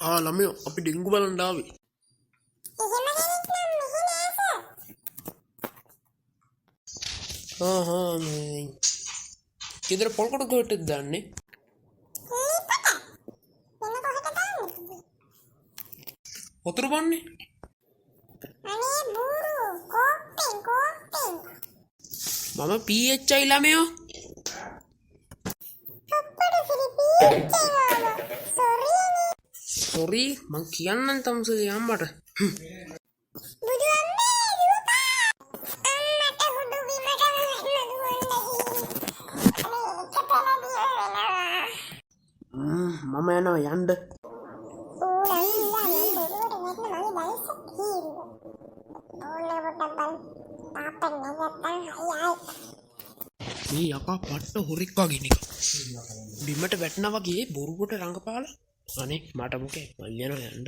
ළමයෝ අපි ඩෙංගු බලන්න ආවේ. මේ ගෙදර පොල් කොට කොහෙටද දාන්නේ? වතුර බන්නේ? මම PHI ළමයෝ. සොරි මං කියන්නම් තමසගේ අම්මට. මම යනවා යන්න. මේ යකා පට්ට හොරෙක් වගේ නිකන්. බිමට වැටෙනා වගේ බොරුවට රඟපාලා. අනේ මට මොකේ මං යනවා යන්න.